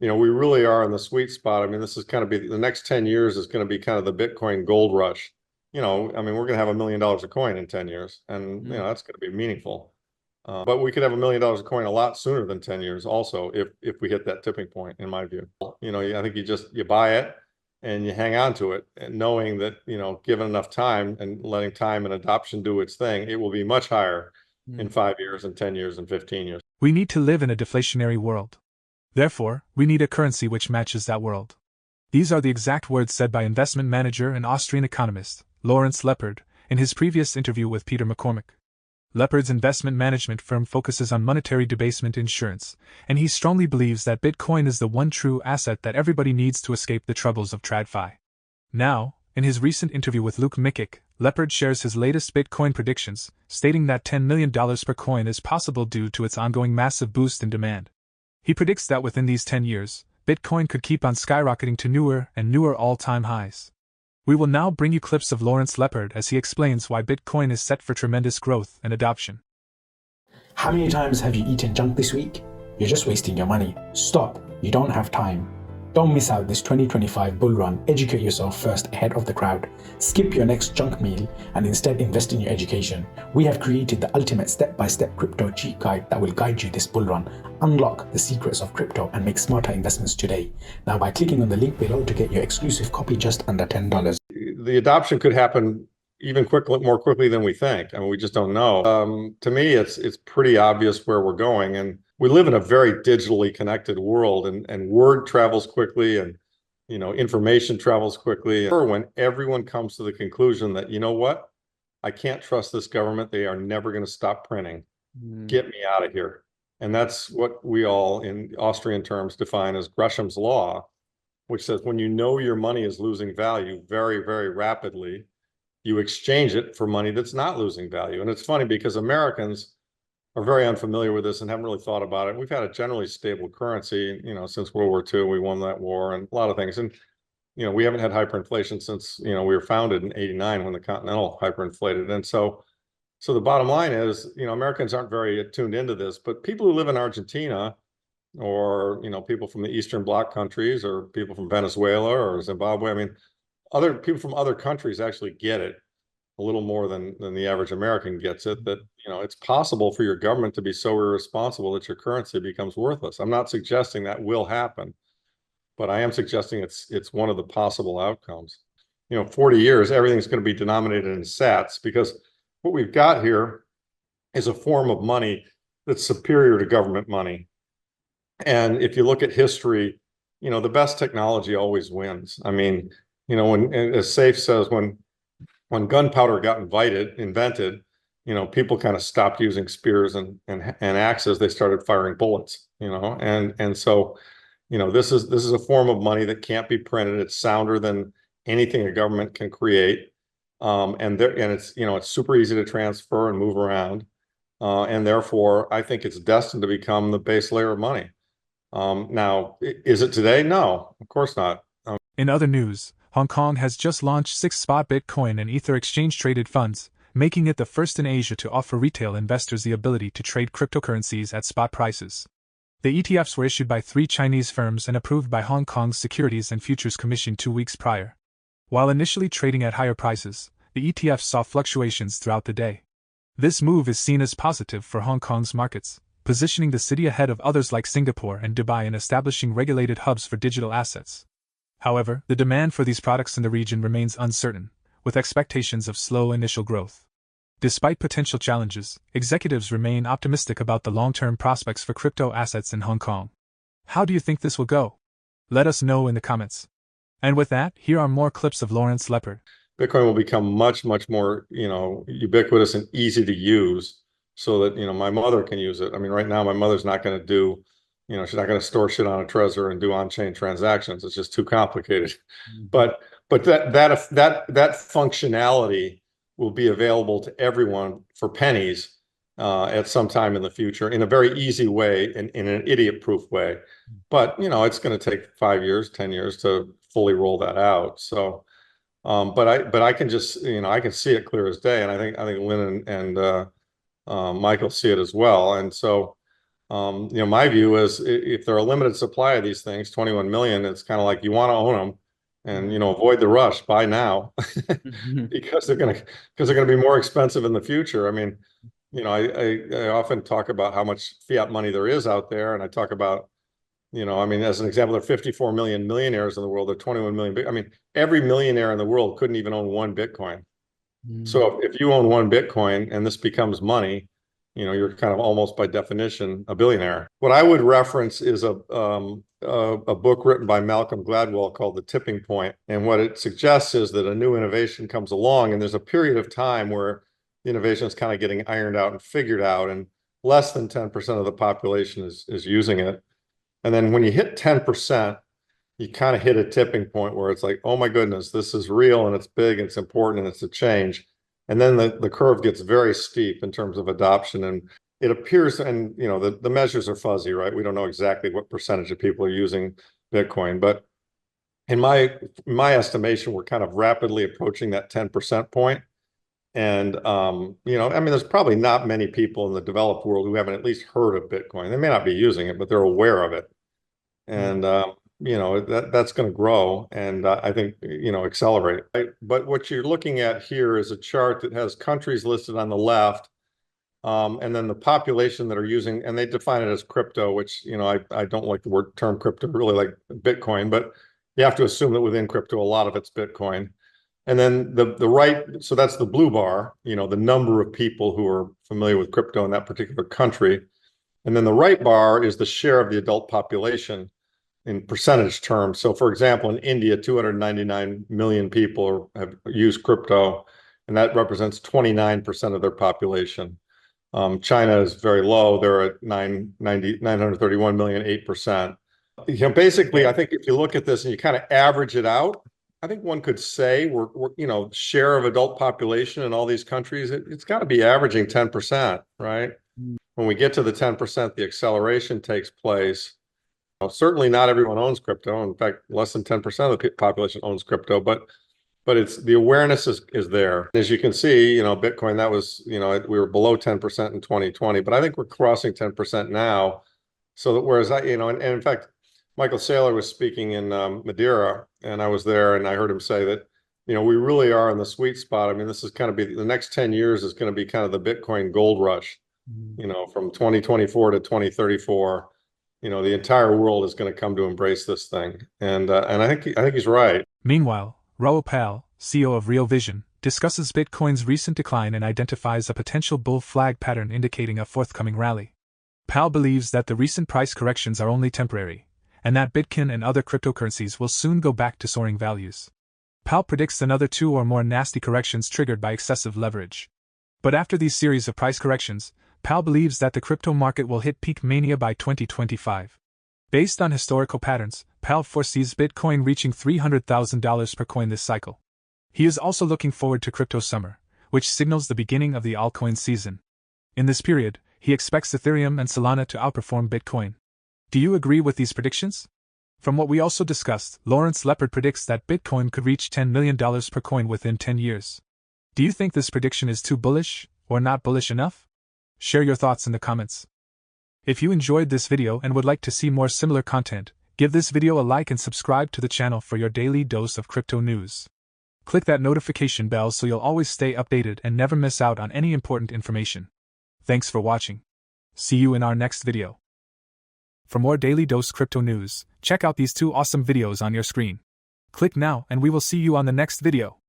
we really are in the sweet spot. I mean, this is kind of be the next 10 years is going to be kind of the Bitcoin gold rush. I mean, we're going to have $1 million a coin in 10 years, and that's going to be meaningful. But we could have $1 million a coin a lot sooner than 10 years also if we hit that tipping point, in my view. I think you buy it and you hang on to it, and knowing that, given enough time and letting time and adoption do its thing, it will be much higher in 5 years and 10 years and 15 years. We need to live in a deflationary world. Therefore, we need a currency which matches that world. These are the exact words said by investment manager and Austrian economist Lawrence Lepard in his previous interview with Peter McCormick. Lepard's investment management firm focuses on monetary debasement insurance, and he strongly believes that Bitcoin is the one true asset that everybody needs to escape the troubles of TradFi. Now, in his recent interview with Luke Mikic, Lepard shares his latest Bitcoin predictions, stating that $10 million per coin is possible due to its ongoing massive boost in demand. He predicts that within these 10 years, Bitcoin could keep on skyrocketing to newer and newer all-time highs. We will now bring you clips of Lawrence Lepard as he explains why Bitcoin is set for tremendous growth and adoption. How many times have you eaten junk this week? You're just wasting your money. Stop. You don't have time. Don't miss out this 2025 bull run. Educate yourself first ahead of the crowd. Skip your next junk meal and instead invest in your education. We have created the ultimate step-by-step crypto cheat guide that will guide you this bull run. Unlock the secrets of crypto and make smarter investments today. Now by clicking on the link below to get your exclusive copy just under $10. The adoption could happen even more quickly than we think. I mean, we just don't know. To me, it's pretty obvious where we're going, and we live in a very digitally connected world, and word travels quickly, and information travels quickly. When everyone comes to the conclusion that, you know what, I can't trust this government, they are never going to stop printing. Get me out of here. And that's what we all, in Austrian terms, define as Gresham's law, which says when you know your money is losing value very, very rapidly, you exchange it for money that's not losing value. And it's funny because Americans are very unfamiliar with this and haven't really thought about it. We've had a generally stable currency, since World War II. We won that war and a lot of things. And, we haven't had hyperinflation since, we were founded in '89 when the Continental hyperinflated. And so the bottom line is, Americans aren't very tuned into this, but people who live in Argentina or, people from the Eastern Bloc countries or people from Venezuela or Zimbabwe, I mean, other people from other countries actually get it a little more than the average American gets it, that, it's possible for your government to be so irresponsible that your currency becomes worthless. I'm not suggesting that will happen, but I am suggesting it's one of the possible outcomes. 40 years, everything's going to be denominated in sats, because what we've got here is a form of money that's superior to government money. And if you look at history, the best technology always wins. I mean, when, as Safe says, when gunpowder got invented, people kind of stopped using spears and axes. They started firing bullets, and so, this is a form of money that can't be printed. It's sounder than anything a government can create, and it's super easy to transfer and move around, and therefore I think it's destined to become the base layer of money. Now, is it today? No, of course not. In other news, Hong Kong has just launched 6 spot Bitcoin and Ether exchange-traded funds, making it the first in Asia to offer retail investors the ability to trade cryptocurrencies at spot prices. The ETFs were issued by 3 Chinese firms and approved by Hong Kong's Securities and Futures Commission 2 weeks prior. While initially trading at higher prices, the ETFs saw fluctuations throughout the day. This move is seen as positive for Hong Kong's markets, positioning the city ahead of others like Singapore and Dubai in establishing regulated hubs for digital assets. However, the demand for these products in the region remains uncertain, with expectations of slow initial growth. Despite potential challenges, executives remain optimistic about the long-term prospects for crypto assets in Hong Kong. How do you think this will go? Let us know in the comments. And with that, here are more clips of Lawrence Lepard. Bitcoin will become much, much more, ubiquitous and easy to use, so that, my mother can use it. I mean, right now, my mother's not going to do, she's not going to store shit on a Trezor and do on-chain transactions. It's just too complicated. But that functionality will be available to everyone for pennies at some time in the future, in a very easy way and in an idiot-proof way. But it's going to take 5 years, 10 years to fully roll that out. So, but I can just, I can see it clear as day, and I think Lynn and Michael see it as well. And so, My view is if there are a limited supply of these things, 21 million, it's kind of like you want to own them and, avoid the rush, buy now because they're going to be more expensive in the future. I mean, I often talk about how much fiat money there is out there. And I talk about, as an example, there are 54 million millionaires in the world. There are 21 million. I mean, every millionaire in the world couldn't even own one Bitcoin. So if you own one Bitcoin and this becomes money, you're kind of almost by definition a billionaire. What I would reference is a book written by Malcolm Gladwell called The Tipping Point. And what it suggests is that a new innovation comes along and there's a period of time where the innovation is kind of getting ironed out and figured out, and less than 10% of the population is using it. And then when you hit 10%, you kind of hit a tipping point where it's like, oh my goodness, this is real and it's big and it's important and it's a change. And then the curve gets very steep in terms of adoption. And it appears, and the measures are fuzzy, right? We don't know exactly what percentage of people are using Bitcoin. But in my estimation, we're kind of rapidly approaching that 10% point. And, there's probably not many people in the developed world who haven't at least heard of Bitcoin. They may not be using it, but they're aware of it. And, that's going to grow and I think, accelerate. But what you're looking at here is a chart that has countries listed on the left, and then the population that are using, and they define it as crypto, which, I don't like the term crypto, really like Bitcoin, but you have to assume that within crypto, a lot of it's Bitcoin. And then the right, so that's the blue bar, the number of people who are familiar with crypto in that particular country. And then the right bar is the share of the adult population in percentage terms. So for example, in India, 299 million people have used crypto, and that represents 29% of their population. China is very low. They're at 931 million, 8%. Basically, I think if you look at this and you kind of average it out, I think one could say we're share of adult population in all these countries, it's got to be averaging 10%, right? When we get to the 10%, the acceleration takes place. Certainly not everyone owns crypto. In fact, less than 10% of the population owns crypto, but it's the awareness is there. As you can see, Bitcoin, that was, we were below 10% in 2020, but I think we're crossing 10% now. So that whereas and in fact, Michael Saylor was speaking in Madeira, and I was there, and I heard him say that, we really are in the sweet spot. I mean, this is kind of the next 10 years is going to be kind of the Bitcoin gold rush, from 2024 to 2034. The entire world is going to come to embrace this thing, and I think he's right. Meanwhile, Raul Pal, CEO of Real Vision, discusses Bitcoin's recent decline and identifies a potential bull flag pattern indicating a forthcoming rally. Pal believes that the recent price corrections are only temporary, and that Bitcoin and other cryptocurrencies will soon go back to soaring values. Pal predicts another 2 or more nasty corrections triggered by excessive leverage. But after these series of price corrections, Pal believes that the crypto market will hit peak mania by 2025. Based on historical patterns, Pal foresees Bitcoin reaching $300,000 per coin this cycle. He is also looking forward to crypto summer, which signals the beginning of the altcoin season. In this period, he expects Ethereum and Solana to outperform Bitcoin. Do you agree with these predictions? From what we also discussed, Lawrence Lepard predicts that Bitcoin could reach $10 million per coin within 10 years. Do you think this prediction is too bullish, or not bullish enough? Share your thoughts in the comments. If you enjoyed this video and would like to see more similar content, give this video a like and subscribe to the channel for your daily dose of crypto news. Click that notification bell so you'll always stay updated and never miss out on any important information. Thanks for watching. See you in our next video. For more Daily Dose Crypto news, check out these 2 awesome videos on your screen. Click now and we will see you on the next video.